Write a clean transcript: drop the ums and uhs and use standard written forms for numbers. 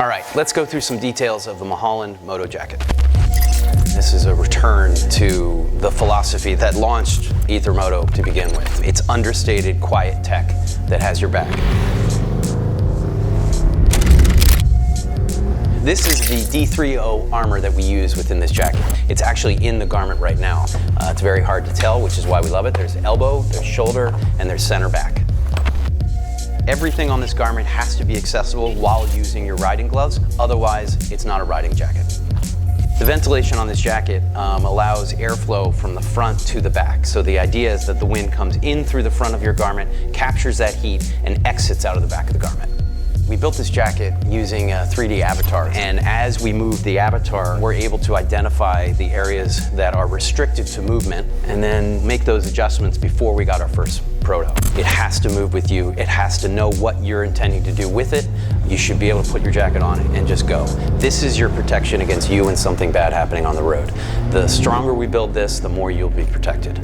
All right, let's go through some details of the Mulholland Moto Jacket. This is a return to the philosophy that launched AETHER Moto to begin with. It's understated, quiet tech that has your back. This is the D3O armor that we use within this jacket. It's actually in the garment right now. It's very hard to tell, which is why we love it. There's elbow, there's shoulder, and there's center back. Everything on this garment has to be accessible while using your riding gloves, otherwise it's not a riding jacket. The ventilation on this jacket allows airflow from the front to the back. So the idea is that the wind comes in through the front of your garment, captures that heat, and exits out of the back of the garment. We built this jacket using a 3D avatar, and as we move the avatar, we're able to identify the areas that are restricted to movement and then make those adjustments before we got our first proto. It has to move with you. It has to know what you're intending to do with it. You should be able to put your jacket on and just go. This is your protection against you and something bad happening on the road. The stronger we build this, the more you'll be protected.